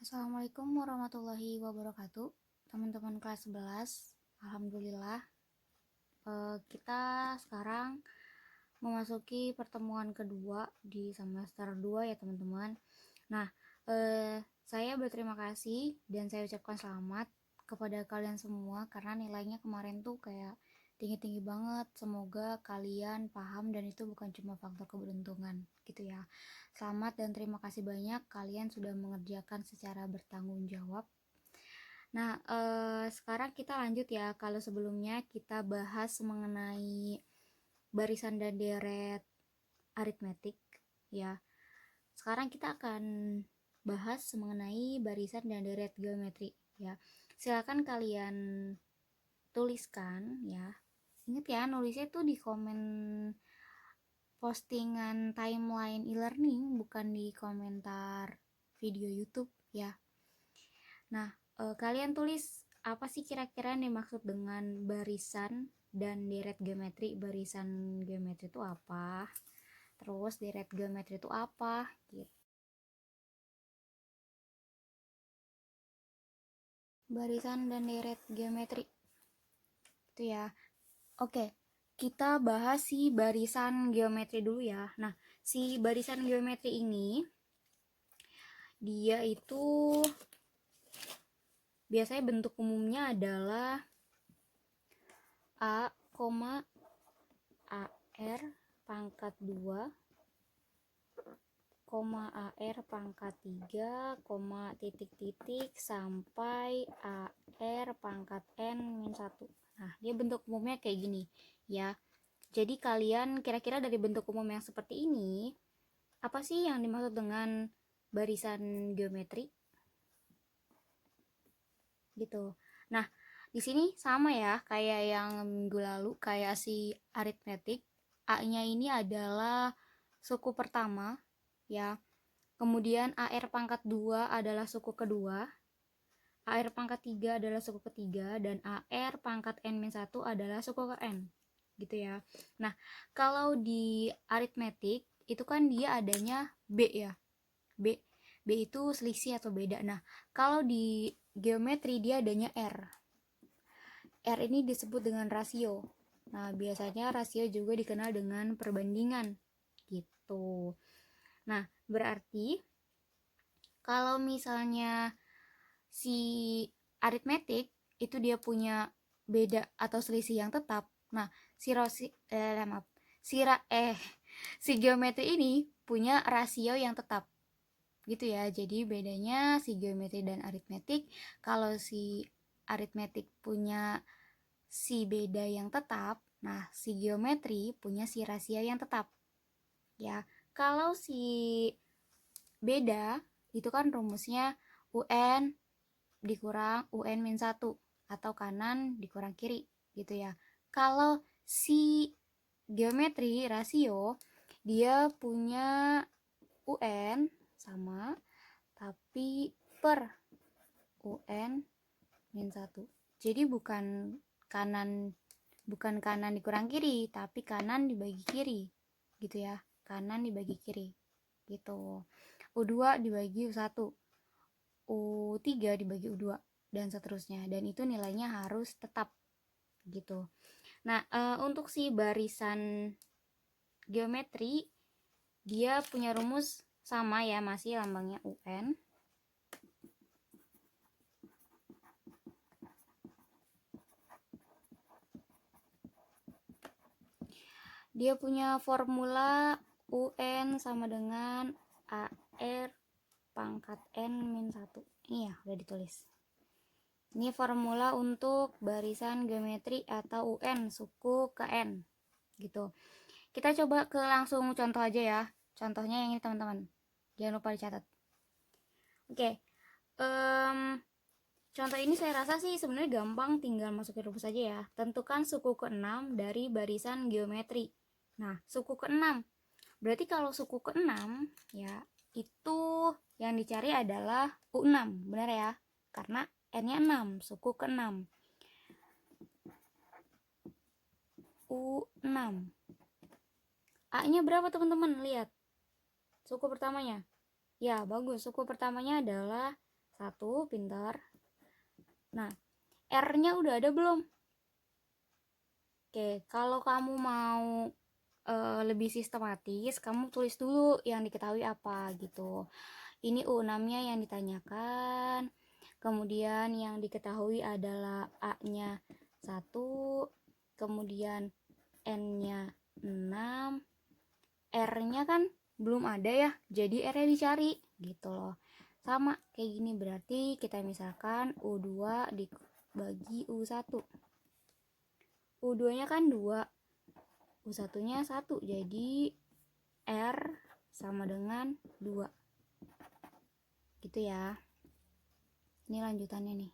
Assalamualaikum warahmatullahi wabarakatuh. Teman-teman kelas 11, alhamdulillah kita sekarang memasuki pertemuan kedua di semester 2 ya teman-teman. Nah, saya berterima kasih dan saya ucapkan selamat kepada kalian semua karena nilainya kemarin tuh kayak tinggi-tinggi banget. Semoga kalian paham dan itu bukan cuma faktor keberuntungan gitu ya. Selamat dan terima kasih banyak kalian sudah mengerjakan secara bertanggung jawab. Nah, sekarang kita lanjut ya. Kalau sebelumnya kita bahas mengenai barisan dan deret aritmetik ya. Sekarang kita akan bahas mengenai barisan dan deret geometri ya. Silakan kalian tuliskan ya. Ingat ya, nulisnya tuh di komen postingan timeline e-learning, bukan di komentar video YouTube ya. Nah, kalian tulis apa sih kira-kira yang dimaksud dengan barisan dan deret geometri. Barisan geometri itu apa? Terus deret geometri itu apa? Gitu. Barisan dan deret geometri itu ya. Oke, kita bahas si barisan geometri dulu ya. Nah, si barisan geometri ini dia itu biasanya bentuk umumnya adalah A, AR pangkat 2, AR pangkat 3, titik-titik sampai AR pangkat N-1. Nah, dia bentuk umumnya kayak gini ya. Jadi kalian kira-kira dari bentuk umum yang seperti ini, apa sih yang dimaksud dengan barisan geometri? Gitu. Nah, di sini sama ya kayak yang minggu lalu, kayak si aritmetik. A-nya ini adalah suku pertama ya. Kemudian AR pangkat 2 adalah suku kedua, AR pangkat 3 adalah suku ketiga, dan AR pangkat N-1 adalah suku ke N. Gitu ya. Nah, kalau di aritmetik itu kan dia adanya B ya. B itu selisih atau beda. Nah, kalau di geometri dia adanya R. R ini disebut dengan rasio. Nah, biasanya rasio juga dikenal dengan perbandingan. Gitu. Nah, berarti kalau misalnya si aritmetik itu dia punya beda atau selisih yang tetap. Nah, si geometri ini punya rasio yang tetap. Gitu ya. Jadi bedanya si geometri dan aritmetik, kalau si aritmetik punya si beda yang tetap, nah si geometri punya si rasio yang tetap. Ya, kalau si beda itu kan rumusnya UN dikurang UN min 1 atau kanan dikurang kiri gitu ya. Kalau si geometri rasio dia punya UN sama tapi per UN min 1. Jadi kanan bukan kanan dikurang kiri, tapi kanan dibagi kiri gitu ya. Kanan dibagi kiri gitu. U2 dibagi U1, U3 dibagi U2 dan seterusnya, dan itu nilainya harus tetap gitu. Nah, untuk si barisan geometri dia punya rumus sama ya, masih lambangnya UN. Dia punya formula UN sama dengan AR pangkat N-1. Iya, udah ditulis. Ini formula untuk barisan geometri atau UN suku ke N gitu. Kita coba ke langsung contoh aja ya. Contohnya yang ini teman-teman. Jangan lupa dicatat. Oke. Contoh ini saya rasa sih sebenarnya gampang, tinggal masukin rumus aja ya. Tentukan suku ke-6 dari barisan geometri. Nah, suku ke-6. Berarti kalau suku ke-6 ya, itu yang dicari adalah U6, benar ya? Karena N-nya 6, suku ke-6. U6. A-nya berapa teman-teman? Lihat. Suku pertamanya. Ya, bagus. Suku pertamanya adalah 1, pintar. Nah, R-nya udah ada belum? Oke, kalau kamu mau lebih sistematis, kamu tulis dulu yang diketahui apa gitu. Ini U6-nya yang ditanyakan. Kemudian yang diketahui adalah A-nya 1, kemudian N-nya 6, R-nya kan belum ada ya, jadi R-nya dicari gitu loh. Sama kayak gini, berarti kita misalkan U2 dibagi U1. U2-nya kan 2, U1-nya 1, jadi R sama dengan 2. Gitu ya. Ini lanjutannya nih.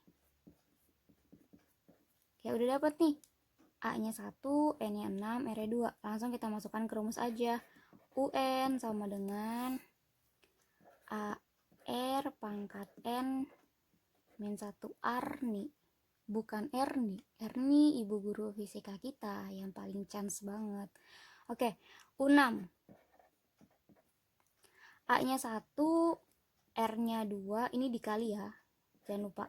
Oke, udah dapat nih. A-nya 1, N-nya 6, R-nya 2. Langsung kita masukkan ke rumus aja. UN sama dengan AR pangkat N min 1R nih. Bukan R nih. R nih ibu guru fisika kita yang paling chance banget. Oke, U6. A-nya 1, R-nya 2. Ini dikali ya. Jangan lupa.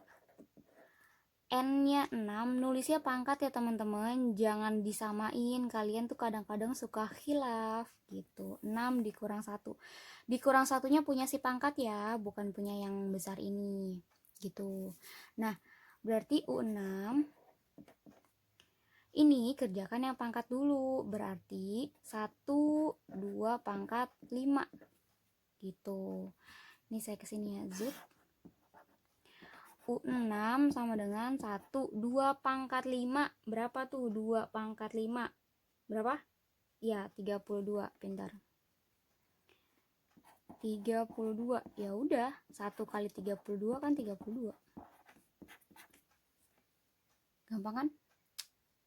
N-nya 6, nulisnya pangkat ya teman-teman, jangan disamain, kalian tuh kadang-kadang suka khilaf gitu. 6 dikurang 1, dikurang satunya punya si pangkat ya, bukan punya yang besar ini gitu. Nah, berarti U6 ini kerjakan yang pangkat dulu, berarti 1, 2 pangkat 5 gitu. Ini saya kesini ya, zoom. U6 sama dengan 1, 2 pangkat 5. Berapa tuh 2 pangkat 5? Berapa? Ya, 32, pintar. 32. Ya udah, 1 kali 32 kan 32. Gampang kan?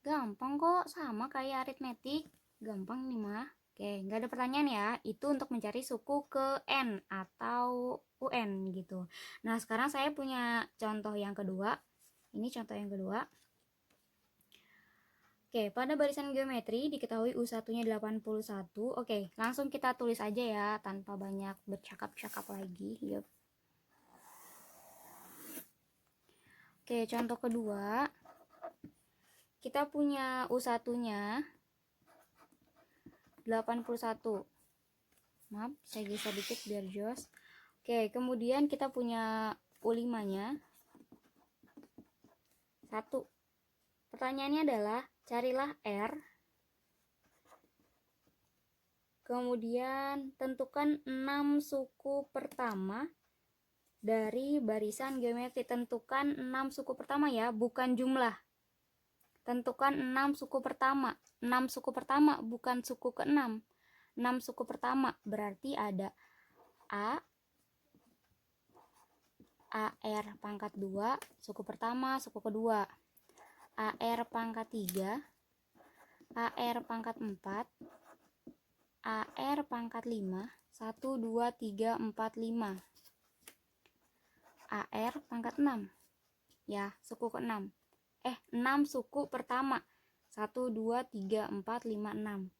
Gampang kok, sama kayak aritmetik. Gampang nih mah. Oke, nggak ada pertanyaan ya. Itu untuk mencari suku ke N atau UN gitu. Nah, sekarang saya punya contoh yang kedua. Ini contoh yang kedua. Oke, pada barisan geometri diketahui U1-nya 81. Oke, langsung kita tulis aja ya, tanpa banyak bercakap-cakap lagi. Yup. Oke, contoh kedua. Kita punya U1-nya 81. Maaf, saya geser dikit biar jos. Oke, kemudian kita punya U5-nya 1. Pertanyaannya adalah, carilah R. Kemudian tentukan 6 suku pertama dari barisan geometri. Tentukan 6 suku pertama ya, bukan jumlah. Tentukan 6 suku pertama. 6 suku pertama, bukan suku ke-6. 6 suku pertama, berarti ada A, AR pangkat 2, suku pertama, suku kedua. AR pangkat 3, AR pangkat 4, AR pangkat 5, 1, 2, 3, 4, 5. AR pangkat 6. Ya, suku ke-6. 6 suku pertama. 1, 2, 3, 4, 5, 6.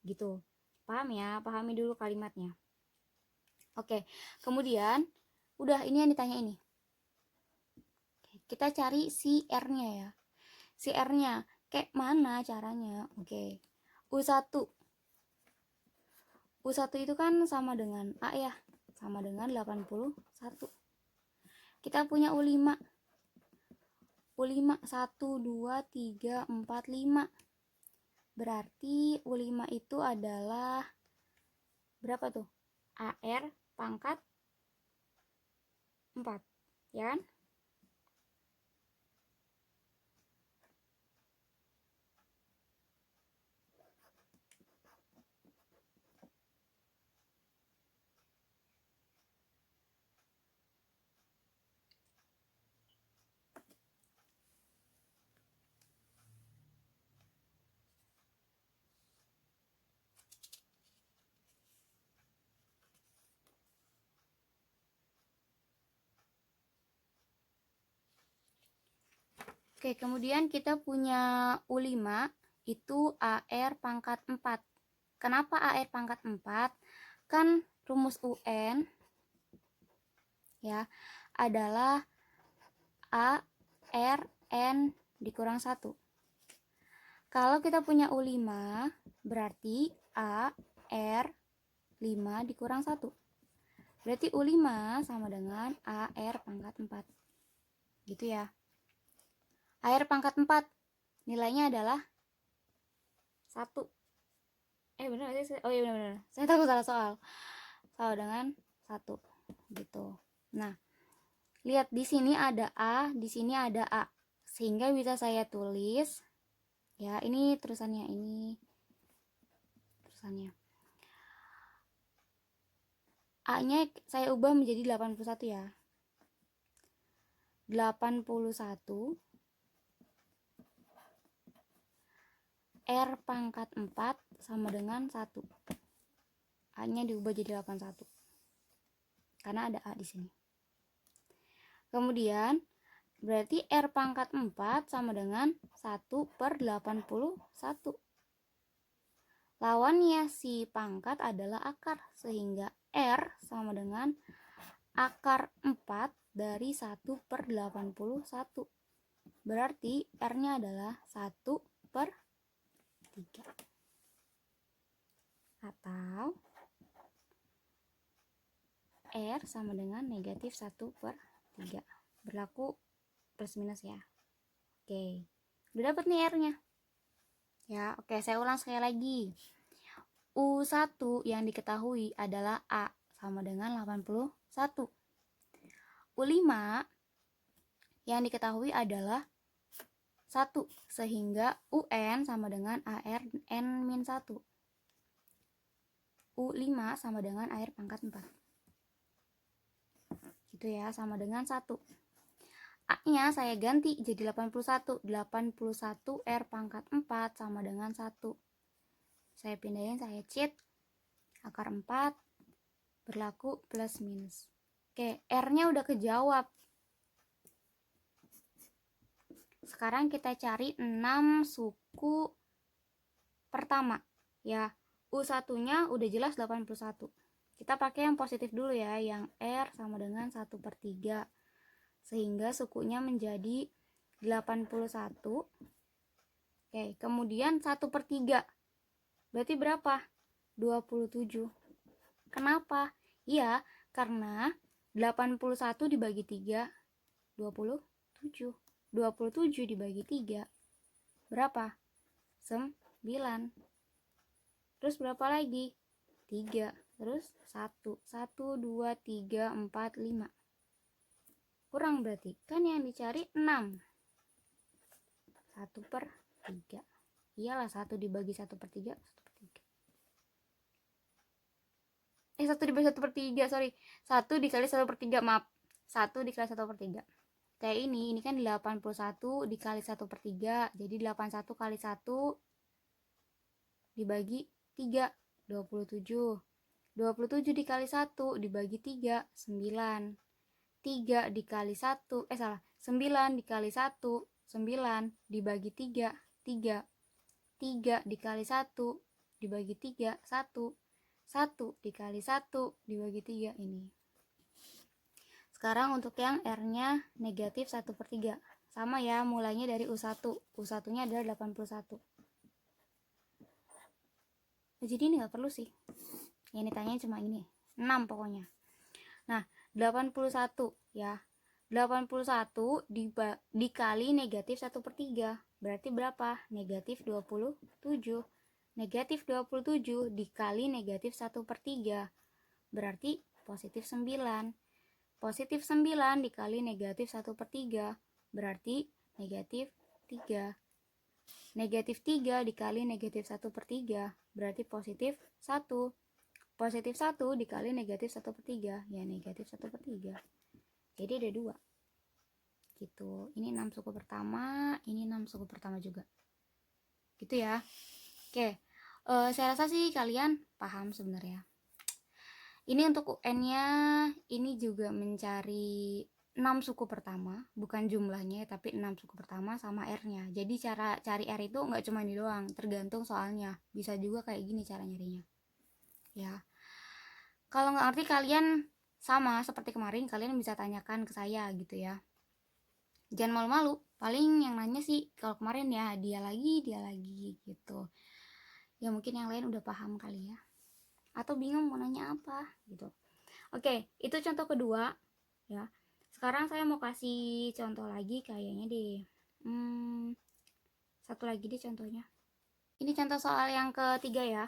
Gitu. Paham ya? Pahami dulu kalimatnya. Oke, kemudian udah ini yang ditanya ini. Kita cari si R-nya ya. Si R-nya kayak mana caranya? Oke. U1. U1 itu kan sama dengan A ya. Sama dengan 81. Kita punya U5. U5 1, 2, 3, 4, 5. Berarti U5 itu adalah berapa tuh? AR pangkat 4. Ya kan? Oke, kemudian kita punya U5 itu AR pangkat 4. Kenapa AR pangkat 4? Kan rumus UN ya, adalah A, R, N dikurang 1. Kalau kita punya U5, berarti A, R, 5 dikurang 1. Berarti U5 sama dengan AR pangkat 4. Gitu ya. AR pangkat 4 nilainya adalah 1. Benar sih? Oh iya benar. Saya takut salah soal. Sama dengan 1. Gitu. Nah, lihat di sini ada A, di sini ada A. Sehingga bisa saya tulis ya, ini terusannya, ini terusannya. A-nya saya ubah menjadi 81 ya. 81 R pangkat 4 sama dengan 1. A-nya diubah jadi 81. Karena ada A di sini. Kemudian berarti R pangkat 4 sama dengan 1/81. Lawannya si pangkat adalah akar, sehingga R sama dengan akar 4 dari 1/81. Berarti R-nya adalah 1/3. Atau R sama dengan negatif 1/3. Berlaku plus minus ya. Oke, udah dapet nih R-nya. Ya, oke, saya ulang sekali lagi. U1 yang diketahui adalah A sama dengan 81. U5 yang diketahui adalah 1, sehingga UN sama dengan AR N-1. U5 sama dengan AR pangkat 4. Gitu ya, sama dengan 1. A-nya saya ganti jadi 81. 81 R pangkat 4 sama dengan 1. Saya pindahin, saya cheat. Akar 4 berlaku plus minus. Oke, R-nya udah kejawab. Sekarang kita cari 6 suku pertama. Ya, U1-nya udah jelas 81. Kita pakai yang positif dulu ya, yang R sama dengan 1/3. Sehingga sukunya menjadi 81. Oke, kemudian 1/3. Berarti berapa? 27. Kenapa? Iya, karena 81 dibagi 3, 27. 27 dibagi 3, berapa? 9. Terus berapa lagi? 3. Terus 1. 1, 2, 3, 4, 5. Kurang berarti. Kan yang dicari 6. 1/3. Iyalah, 1 dibagi 1/3, 1 dibagi 1/3, sorry. 1 dikali 1/3, maaf. 1 dikali 1/3. Kayak ini kan 81 dikali 1/3. Jadi 81 kali 1 dibagi 3, 27. 27 dikali 1 dibagi 3, 9. 3 dikali 1, 9 dikali 1, 9 dibagi 3, 3. 3 dikali 1 dibagi 3, 1. 1 dikali 1 dibagi 3 ini. Sekarang untuk yang R-nya negatif 1/3. Sama ya, mulainya dari U1. U1-nya adalah 81. Nah, jadi ini nggak perlu sih. Yang ditanya cuma ini. 6 pokoknya. Nah, 81 ya. 81 dikali negatif 1/3. Berarti berapa? Negatif 27. Negatif 27 dikali negatif 1/3. Berarti positif 9. Positif 9 dikali negatif 1/3. Berarti negatif 3. Negatif 3 dikali negatif 1/3. Berarti positif 1. Positif 1 dikali negatif 1/3. Ya, negatif 1/3. Jadi ada 2. Gitu. Ini 6 suku pertama. Ini 6 suku pertama juga. Gitu ya. Oke. Saya rasa sih kalian paham sebenarnya. Ini untuk UN-nya, ini juga mencari 6 suku pertama, bukan jumlahnya, tapi 6 suku pertama sama R-nya. Jadi cara cari R itu nggak cuma ini doang, tergantung soalnya. Bisa juga kayak gini cara nyarinya. Ya. Kalau nggak ngerti kalian sama seperti kemarin, kalian bisa tanyakan ke saya gitu ya. Jangan malu-malu, paling yang nanya sih kalau kemarin ya dia lagi gitu. Ya mungkin yang lain udah paham kali ya, atau bingung mau nanya apa gitu. Oke, itu contoh kedua ya. Sekarang saya mau kasih contoh lagi kayaknya deh. Satu lagi deh contohnya. Ini contoh soal yang ketiga ya.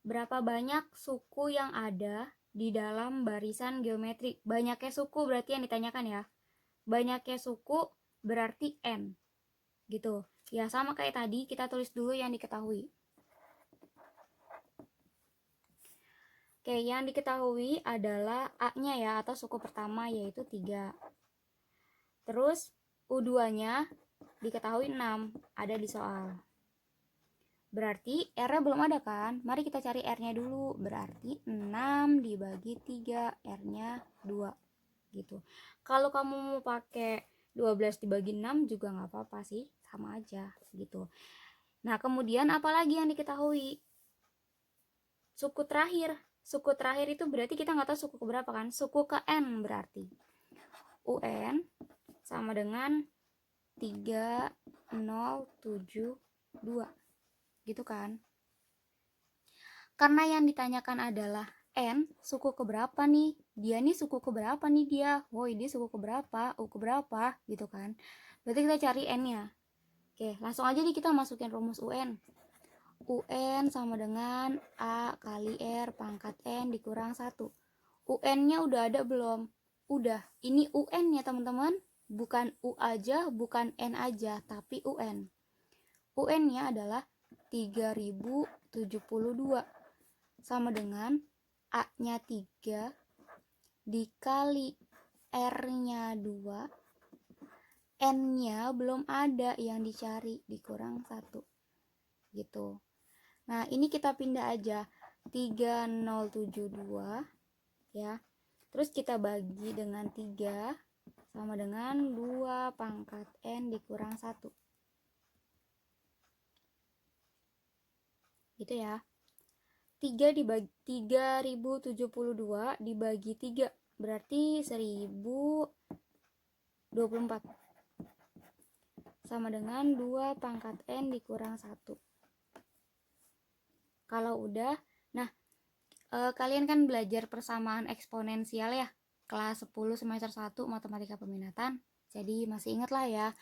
Berapa banyak suku yang ada di dalam barisan geometri? Banyaknya suku berarti yang ditanyakan ya. Banyaknya suku berarti N. Gitu. Ya sama kayak tadi, kita tulis dulu yang diketahui. Oke, yang diketahui adalah A-nya ya, atau suku pertama yaitu 3. Terus U2-nya diketahui 6, ada di soal. Berarti R-nya belum ada kan? Mari kita cari R-nya dulu. Berarti 6 dibagi 3, R-nya 2. Gitu. Kalau kamu mau pakai 12 dibagi 6 juga nggak apa-apa sih, sama aja gitu. Nah, kemudian apalagi yang diketahui? Suku terakhir. Suku terakhir itu berarti kita nggak tahu suku keberapa kan? Suku ke N berarti. UN sama dengan 3072. Gitu kan? Karena yang ditanyakan adalah N, suku keberapa nih? Dia nih suku keberapa nih dia? Woi, dia suku keberapa? U keberapa? Gitu kan? Berarti kita cari N-nya. Oke, langsung aja nih kita masukin rumus UN. UN sama dengan A kali R pangkat N dikurang 1. UN-nya udah ada belum? Udah. Ini UN-nya teman-teman. Bukan U aja, bukan N aja, tapi UN. UN-nya adalah 3072. Sama dengan A-nya 3 dikali R-nya 2. N-nya belum ada yang dicari, dikurang 1. Gitu. Nah, ini kita pindah aja 3072 ya. Terus kita bagi dengan 3 sama dengan 2 pangkat N dikurang 1. Gitu ya. 3 dibagi 3072 dibagi 3 berarti 1024. Sama dengan 2 pangkat N dikurang 1. Kalau udah, nah kalian kan belajar persamaan eksponensial ya, kelas 10 semester 1 matematika peminatan. Jadi masih ingat lah ya.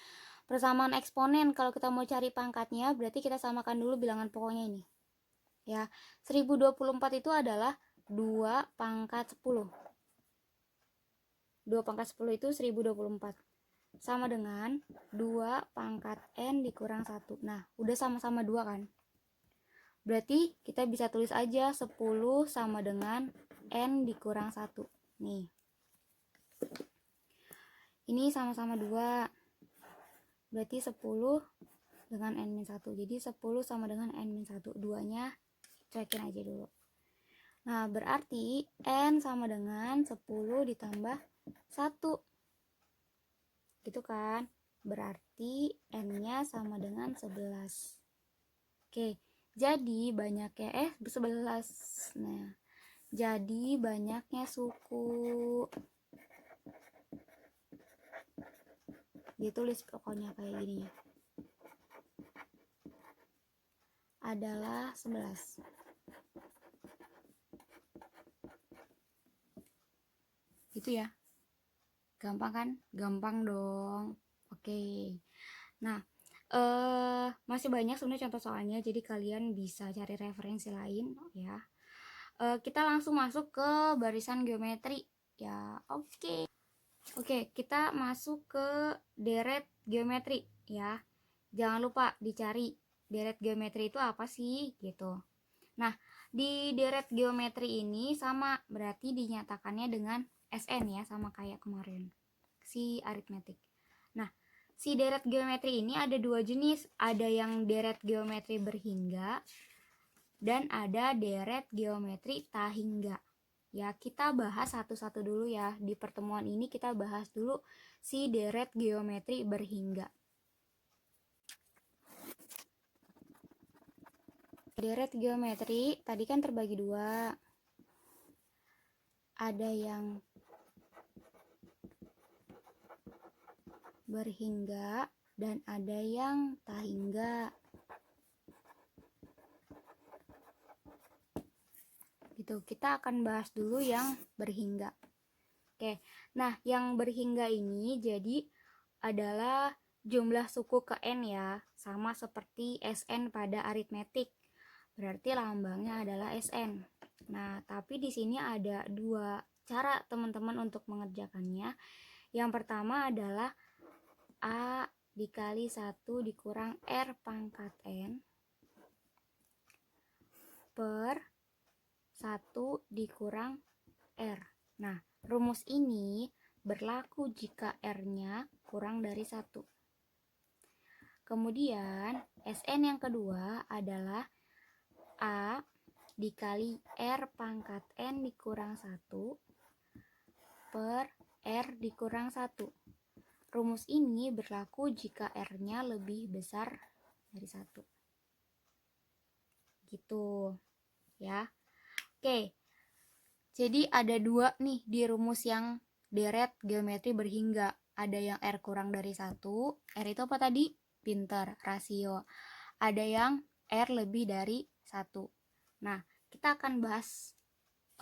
Persamaan eksponen, kalau kita mau cari pangkatnya berarti kita samakan dulu bilangan pokoknya ini. Ya, 1024 itu adalah 2 pangkat 10. 2 pangkat 10 itu 1024. Sama dengan 2 pangkat N dikurang 1. Nah, udah sama-sama 2 kan? Berarti kita bisa tulis aja 10 sama dengan N dikurang 1. Nih. Ini sama-sama 2. Berarti 10 dengan N-1. Jadi 10 sama dengan N-1. 2-nya cuekin aja dulu. Nah, berarti N sama dengan 10 ditambah 1. Gitu kan? Berarti N-nya sama dengan 11. Oke. Jadi banyaknya 11. Nah, jadi banyaknya suku. Ditulis pokoknya kayak gini ya. Adalah 11. Gitu ya. Gampang kan? Gampang dong. Oke. Nah, masih banyak sebenarnya contoh soalnya, jadi kalian bisa cari referensi lain ya. Kita langsung masuk ke barisan geometri ya. Oke, kita masuk ke deret geometri ya. Jangan lupa dicari deret geometri itu apa sih gitu. Nah, di deret geometri ini sama, berarti dinyatakannya dengan SN ya, sama kayak kemarin si aritmetik. Nah, si deret geometri ini ada 2 jenis, ada yang deret geometri berhingga dan ada deret geometri tahingga. Ya, kita bahas satu-satu dulu ya. Di pertemuan ini kita bahas dulu si deret geometri berhingga. Deret geometri tadi kan terbagi 2. ada yang berhingga dan ada yang tak hingga. Gitu. Kita akan bahas dulu yang berhingga. Oke. Nah, yang berhingga ini jadi adalah jumlah suku ke n ya, sama seperti Sn pada aritmetik. Berarti lambangnya adalah Sn. Nah, tapi di sini ada dua cara teman-teman untuk mengerjakannya. Yang pertama adalah A dikali 1 dikurang R pangkat N per 1 dikurang R. Nah, rumus ini berlaku jika R-nya kurang dari 1. Kemudian, Sn yang kedua adalah A dikali R pangkat N dikurang 1 per R dikurang 1. Rumus ini berlaku jika R-nya lebih besar dari 1. Gitu ya. Oke. Jadi ada dua nih di rumus yang deret geometri berhingga. Ada yang R kurang dari 1. R itu apa tadi? Pinter, rasio. Ada yang R lebih dari 1. Nah, kita akan bahas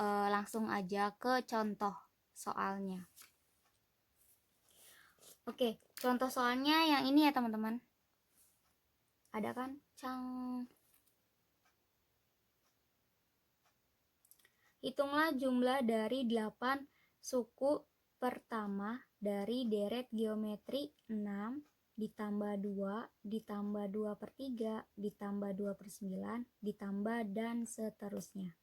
langsung aja ke contoh soalnya. Oke, contoh soalnya yang ini ya teman-teman. Ada kan? Hitunglah jumlah dari 8 suku pertama dari deret geometri 6 ditambah 2 ditambah 2 per 3 ditambah 2 per 9 ditambah dan seterusnya.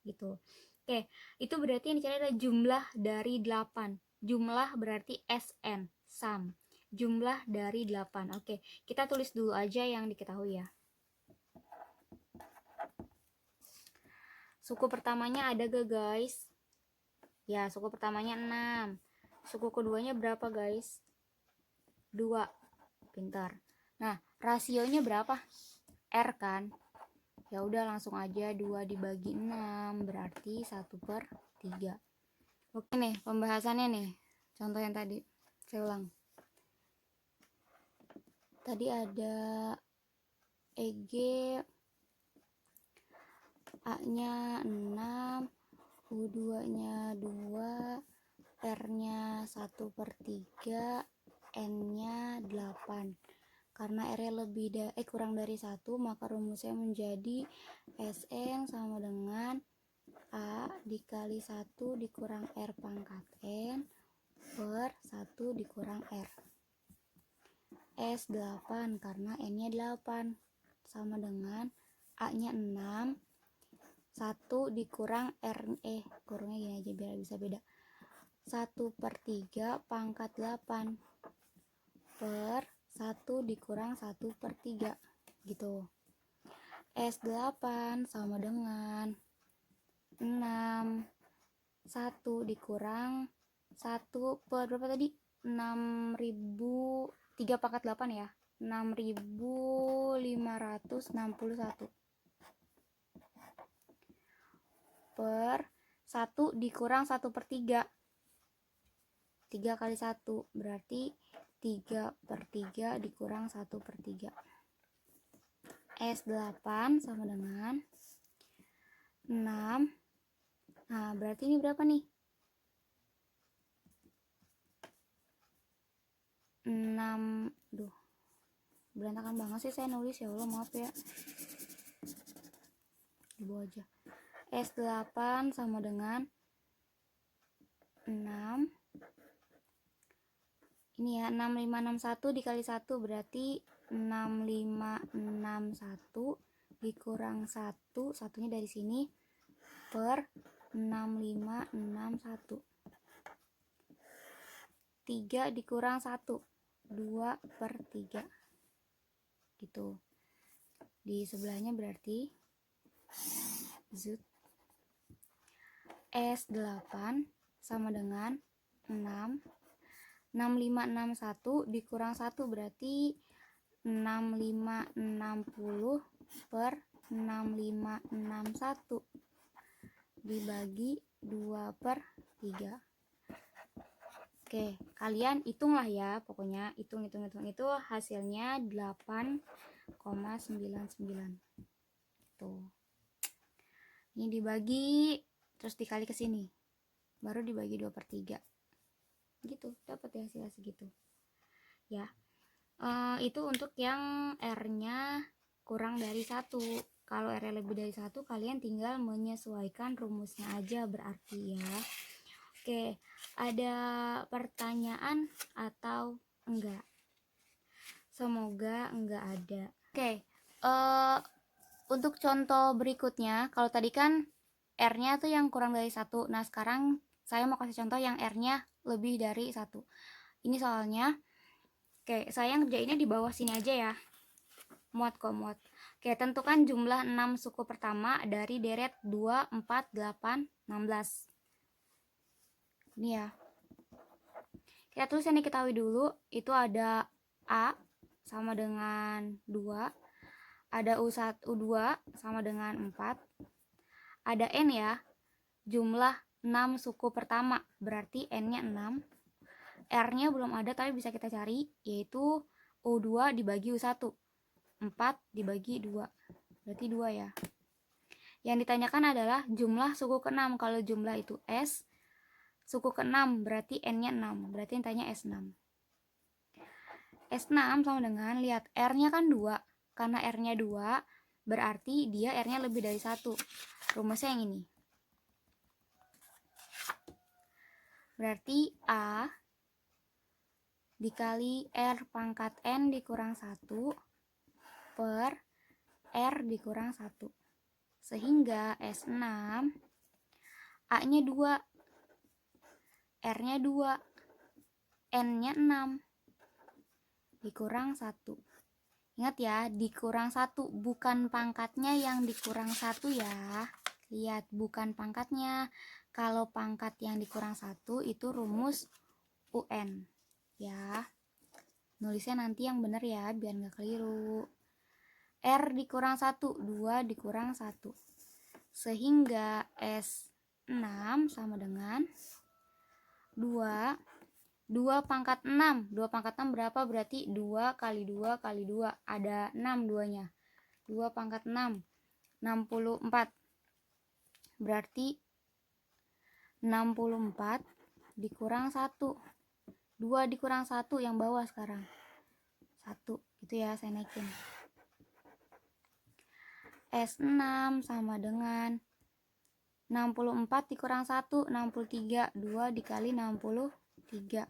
Gitu. Oke, itu berarti yang dicari adalah jumlah dari 8. Jumlah berarti Sn, sum. Jumlah dari 8. Oke, kita tulis dulu aja yang diketahui ya. Suku pertamanya ada gak guys? Ya, suku pertamanya 6. Suku keduanya berapa guys? 2. Pintar. Nah, rasionya berapa? R kan? Ya udah langsung aja 2 dibagi 6 berarti 1/3. Oke nih, pembahasannya nih. Contoh yang tadi. Saya ulang. Tadi ada EG A-nya 6, U2-nya 2, R-nya 1/3, N-nya 8. Karena R-nya kurang dari 1, maka rumusnya menjadi Sn sama dengan A dikali 1 dikurang R pangkat N per 1 dikurang R. S8 karena N-nya 8 sama dengan A-nya 6, 1 dikurang R, kurangnya gini aja biar bisa beda. 1/3 pangkat 8 per 1 dikurang 1/3 gitu. S8 sama dengan 6, 1 dikurang 1 per berapa tadi? 6.000, 3 pangkat 8 ya, 6.561 per 1 dikurang 1/3. 3 kali 1 berarti 3/3 dikurang 1/3. S8 sama dengan 6. Nah, berarti ini berapa nih? 6. Duh, berantakan banget sih saya nulis, ya Allah, maaf ya. Dibawa aja. S8 sama dengan 6. Ini ya, 6561 dikali 1 berarti 6561 dikurang 1, satunya dari sini, per 6561. 3 dikurang 1, 2/3. Gitu. Di sebelahnya berarti S8 sama dengan 6. 6561 dikurang 1 berarti 6560 per 6561 dibagi 2/3. Oke, kalian hitunglah ya, pokoknya hitung itu hasilnya 8,99. Tuh. Ini dibagi terus dikali ke sini. Baru dibagi 2/3. Gitu, dapat ya hasilnya segitu. Ya. Itu untuk yang R-nya kurang dari 1. Kalau R-nya lebih dari 1, kalian tinggal menyesuaikan rumusnya aja berarti ya. Oke, ada pertanyaan atau enggak? Semoga enggak ada. Oke, untuk contoh berikutnya, kalau tadi kan R-nya tuh yang kurang dari 1. Nah, sekarang saya mau kasih contoh yang R-nya lebih dari 1. Ini soalnya, oke, saya ngerjainnya di bawah sini aja ya. Muat kok, muat. Oke, tentukan jumlah 6 suku pertama dari deret 2, 4, 8, 16. Ini ya. Kita tulis yang diketahui dulu. Itu ada A sama dengan 2. Ada U1, U2 sama dengan 4. Ada N ya. Jumlah 6 suku pertama. Berarti N-nya 6. R-nya belum ada tapi bisa kita cari. Yaitu U2 dibagi U1. 4 dibagi 2. Berarti 2 ya. Yang ditanyakan adalah jumlah suku ke-6. Kalau jumlah itu S, suku ke-6 berarti N-nya 6. Berarti yang tanya S6. S6 sama dengan, lihat R-nya kan 2. Karena R-nya 2, berarti dia R-nya lebih dari 1. Rumusnya yang ini. Berarti A dikali R pangkat N dikurang 1 per R dikurang 1. Sehingga S6 A-nya 2, R-nya 2, N-nya 6, dikurang 1. Ingat ya, dikurang 1, bukan pangkatnya yang dikurang 1 ya. Lihat, bukan pangkatnya. Kalau pangkat yang dikurang 1 itu rumus UN. Ya, nulisnya nanti yang benar ya, biar nggak keliru. R dikurang 1, 2 dikurang 1. Sehingga S6 sama dengan 2 pangkat 6. 2 pangkat 6 berapa? Berarti 2 kali 2 kali 2. Ada 6 duanya. 2 pangkat 6. 64. Berarti 64 dikurang 1. 2 dikurang 1 yang bawah sekarang. 1. Gitu ya, saya naikin. S6 sama dengan 64 dikurang 1, 63. 2 dikali 63.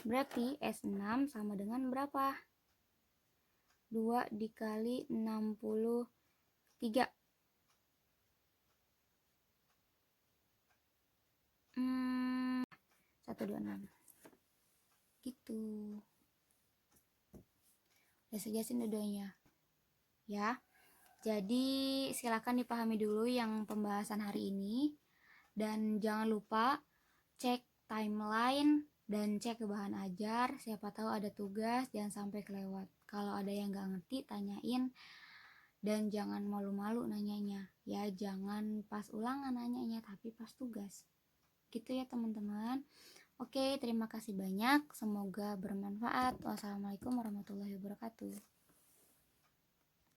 Berarti S6 sama dengan berapa? 2 dikali 63. 126. Gitu. Udah sejelasin dua-duanya. Ya. Jadi silakan dipahami dulu yang pembahasan hari ini. Dan jangan lupa cek timeline dan cek ke bahan ajar. Siapa tahu ada tugas, jangan sampai kelewat. Kalau ada yang gak ngerti, tanyain. Dan jangan malu-malu nanyanya. Ya, jangan pas ulangan nanyanya, tapi pas tugas. Gitu ya teman-teman. Oke, terima kasih banyak. Semoga bermanfaat. Wassalamualaikum warahmatullahi wabarakatuh.